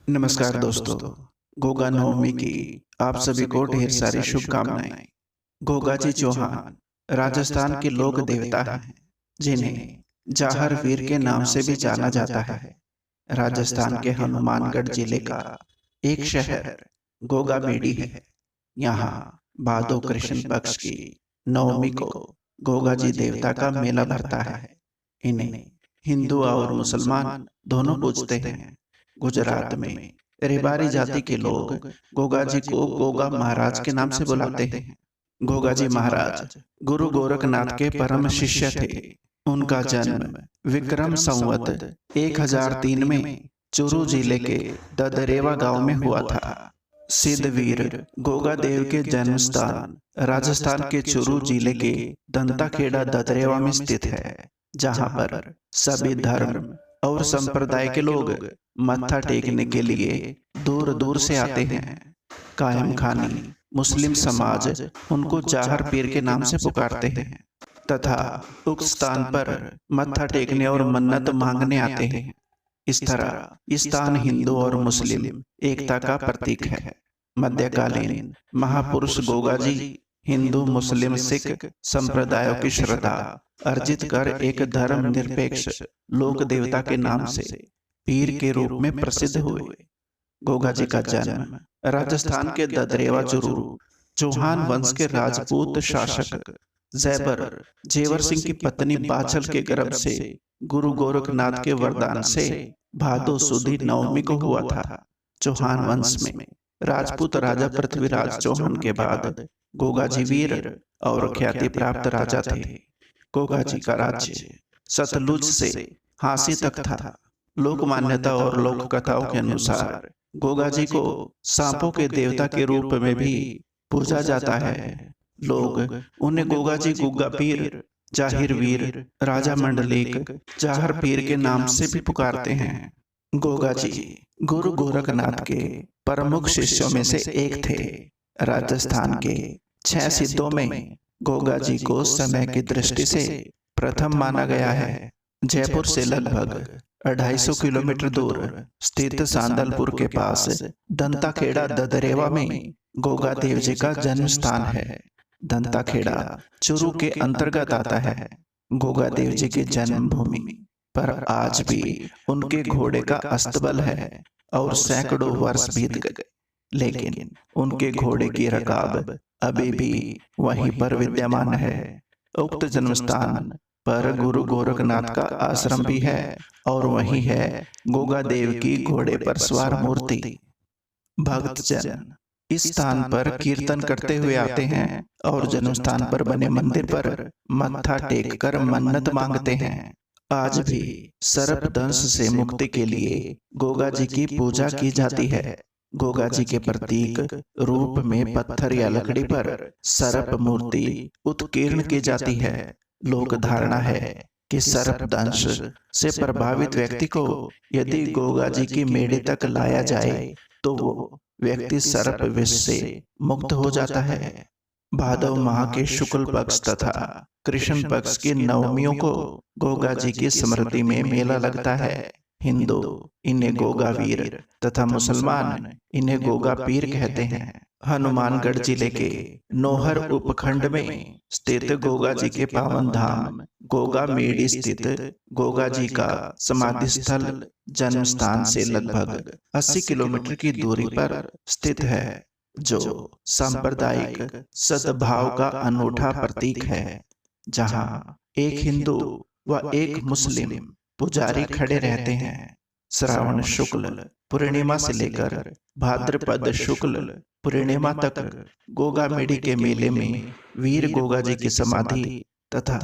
नमस्कार दोस्तों। गोगा नवमी की आप सभी को ढेर सारी शुभकामनाएं। गोगा जी चौहान राजस्थान के लोक देवता हैं, जिन्हें जाहर वीर के नाम से भी जाना जाता है। राजस्थान के हनुमानगढ़ जिले का एक शहर गोगा बेड़ी है। यहाँ भादो कृष्ण पक्ष की नवमी को गोगा जी देवता का मेला भरता है। इन्हें हिंदू और मुसलमान दोनों पूजते हैं। गुजरात में रेबारी जाति के लोग गोगा जी को गोगा महाराज के नाम से बुलाते हैं। गोगा जी महाराज गुरु गोरखनाथ के परम शिष्य थे। उनका जन्म विक्रम संवत 1003 में चूरू जिले के ददरेवा गांव में हुआ था। सिद्धवीर गोगा देव के जन्म स्थान राजस्थान के चूरू जिले के दंताखेड़ा ददरेवा में स्थित है, जहां पर सभी धर्म और संप्रदाय के लोग मत्था टेकने के लिए दूर दूर से आते हैं। कायम खानी मुस्लिम समाज उनको जाहर पीर के नाम से पुकारते हैं तथा उक्त स्थान पर मत्था टेकने और मन्नत मांगने आते हैं। इस तरह इस स्थान हिंदू और मुस्लिम एकता का प्रतीक है। मध्यकालीन महापुरुष गोगा जी हिंदू मुस्लिम सिख संप्रदायों की श्रद्धा अर्जित कर एक धर्म निरपेक्ष लोक देवता के नाम से पीर के रूप में प्रसिद्ध हुए। गोगा जी का जन्म राजस्थान के ददरेवा चूरू चौहान वंश के राजपूत शासक जैबर जेवर सिंह की पत्नी बाछल के गर्भ से गुरु गोरखनाथ के वरदान से भादो सुदी नवमी को हुआ था। चौहान वंश में राजपूत राजा पृथ्वीराज चौहान के बाद गोगा जी वीर और ख्याति प्राप्त राजा थे। गोगा जी का राज्य सतलुज से हांसी तक था। लोक मान्यता और लोक कथाओं के अनुसार गोगा जी को सांपों के देवता के रूप में भी पूजा जाता है। लोग उन्हें गोगा जी गुग्गा पीर, जाहिर वीर, राजा मंडलिक, जाहर पीर के नाम से भी पुकारते हैं। गोगा जी गुरु गोरखनाथ के प्रमुख शिष्यों में से एक थे। राजस्थान के 6 सिद्धों में गोगा जी को समय की दृष्टि से प्रथम माना गया है। जयपुर से लगभग 250 किलोमीटर दूर स्थित सांदलपुर के पास दंताखेड़ा ददरेवा में गोगा देव जी का जन्म स्थान है। दंताखेड़ा चूरू के अंतर्गत आता है। गोगा देव जी की जन्मभूमि पर आज भी उनके घोड़े का अस्तबल है और सैकड़ों वर्ष बीत गए, लेकिन उनके घोड़े की रकाब अभी भी वहीं पर विद्यमान है। उक्त जन्म स्थान पर गुरु गोरखनाथ का आश्रम भी है और वहीं है गोगा देव की घोड़े पर सवार मूर्ति। भक्तजन इस स्थान पर कीर्तन करते हुए आते हैं और जन्म स्थान पर बने मंदिर पर मत्था टेक कर मन्नत मांगते हैं। आज भी सर्पदंश से मुक्ति के लिए गोगा जी की पूजा की जाती है। गोगा जी के प्रतीक रूप में पत्थर या लकड़ी पर सर्प मूर्ति उत्कीर्ण की जाती है। लोक धारणा है कि सर्पदंश से प्रभावित व्यक्ति को यदि गोगा जी की मेढ़े तक लाया जाए तो वो व्यक्ति सर्प विष से मुक्त हो जाता है। भादव माह के शुक्ल पक्ष तथा कृष्ण पक्ष की नवमियों को गोगा जी की स्मृति में मेला लगता है। हिंदू इन्हें गोगा वीर तथा मुसलमान इन्हें गोगा पीर कहते हैं। हनुमानगढ़ जिले के नोहर उपखंड में स्थित गोगा जी के पावन धाम गोगा मेड़ी स्थित गोगा जी का समाधि स्थल जन्म स्थान से लगभग 80 किलोमीटर की दूरी पर स्थित है, जो सांप्रदायिक सद्भाव का अनूठा प्रतीक है। जहां एक हिंदू व एक मुस्लिम पुजारी खड़े रहते हैं। श्रावण शुक्ल पूर्णिमा से लेकर भाद्रपद शुक्ल पूर्णिमा तक गोगा मेड़ी के मेले में वीर गोगा जी की समाधि तथा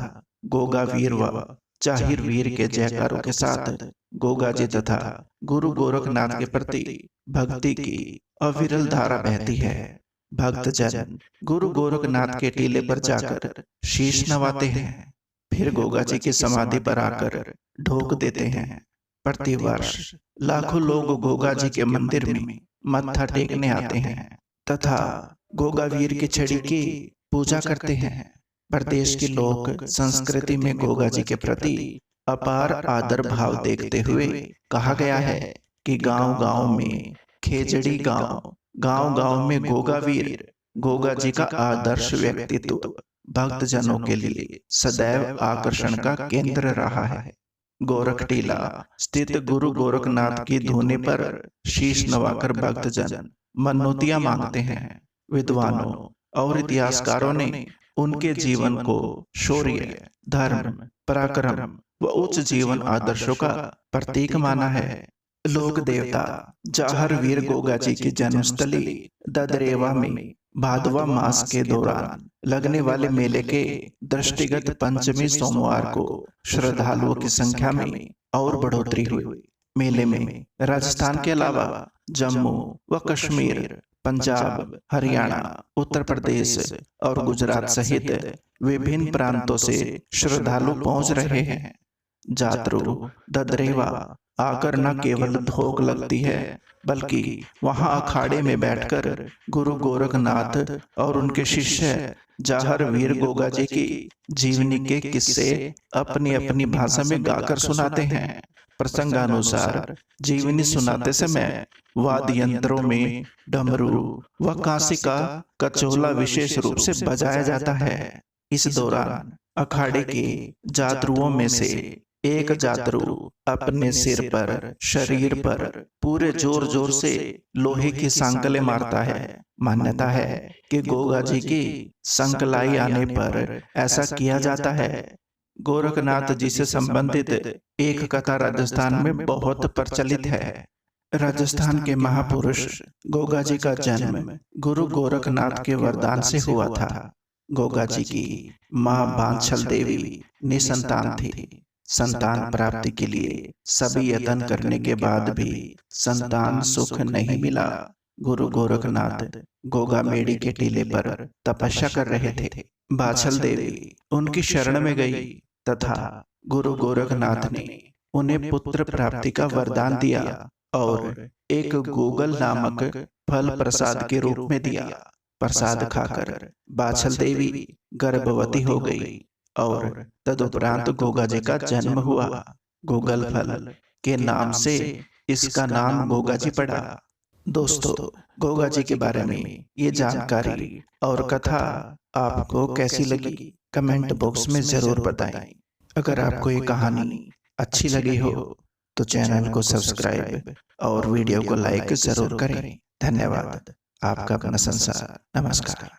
गोगा वीर व जाहिर वीर के जयकारों के साथ गोगा जी तथा गुरु गोरखनाथ के प्रति भक्ति की अविरल धारा बहती है। भक्तजन गुरु गोरखनाथ के टीले पर जाकर शीश नवाते हैं, फिर गोगा जी की समाधि पर आकर ढोक देते हैं। प्रतिवर्ष लाखों लोग गोगा जी के मंदिर में मत्था टेकने आते हैं तथा गोगा वीर की छड़ी की पूजा करते हैं। प्रदेश की लोक संस्कृति में गोगा जी के प्रति अपार आदर भाव देखते हुए कहा गया है कि गांव-गांव में खेजड़ी गांव, गांव-गांव में गोगा वीर, गोगा जी का आदर्श व्यक्तित्व भक्तजनों के लिए सदैव आकर्षण का केंद्र रहा है। गोरख टीला स्थित गुरु गोरखनाथ की धुनी पर शीश नवाकर भक्तजन मन्नौतियां मांगते हैं। विद्वानों और इतिहासकारों ने उनके जीवन को शौर्य, धर्म, पराक्रम व उच्च जीवन आदर्शों का प्रतीक माना है। लोक देवता जाहर वीर गोगा जी की जन्मस्थली ददरेवा में भादवा मास के दौरान लगने वाले मेले के दृष्टिगत पंचमी सोमवार को श्रद्धालुओं की संख्या में और बढ़ोतरी हुई। मेले में राजस्थान के अलावा जम्मू व कश्मीर, पंजाब, हरियाणा, उत्तर प्रदेश और गुजरात सहित विभिन्न प्रांतों से श्रद्धालु पहुंच रहे हैं। जातरू ददरेवा आकर न केवल धोख लगती है, बल्कि वहां अखाड़े में बैठकर गुरु गोरखनाथ और उनके शिष्य जाहर वीर गोगा जी की जीवनी के किस्से अपनी अपनी भाषा में गाकर सुनाते हैं। प्रसंगानुसार जीवनी सुनाते समय वाद्य यंत्रों में डमरू व कांसी का कचोला विशेष रूप से बजाया जाता है। इस दौरान अखाड़े के जातरुओं में से एक जातरू अपने सिर पर, शरीर पर पूरे जोर जोर से लोहे की सांकलें मारता है। मान्यता है कि गोगा जी की संकलाई आने पर ऐसा किया जाता है। गोरखनाथ जी से संबंधित एक कथा राजस्थान में बहुत प्रचलित है। राजस्थान के महापुरुष गोगा जी का जन्म गुरु गोरखनाथ के वरदान से हुआ था। गोगा जी की मां बांछल देवी निसंतान थी। संतान प्राप्ति के लिए सभी यत्न करने के बाद भी संतान सुख नहीं मिला। गुरु गोरखनाथ गोगा मेड़ी के टीले पर तपस्या कर रहे थे। बाछल देवी उनकी शरण में गई तथा गुरु गोरखनाथ ने उन्हें पुत्र प्राप्ति का वरदान दिया और एक गूगल नामक फल प्रसाद के रूप में दिया। प्रसाद खाकर बाछल देवी गर्भवती हो गई और तदुपरांत गोगा जी का जन्म हुआ। गूगल फल के नाम से इसका नाम गोगा जी पड़ा। दोस्तों, गोगा जी के बारे में ये जानकारी और कथा आपको कैसी लगी कमेंट बॉक्स में जरूर बताएं। अगर आपको ये कहानी अच्छी लगी हो तो चैनल को सब्सक्राइब और वीडियो को लाइक जरूर करें। धन्यवाद। आपका अपना संसार। नमस्कार।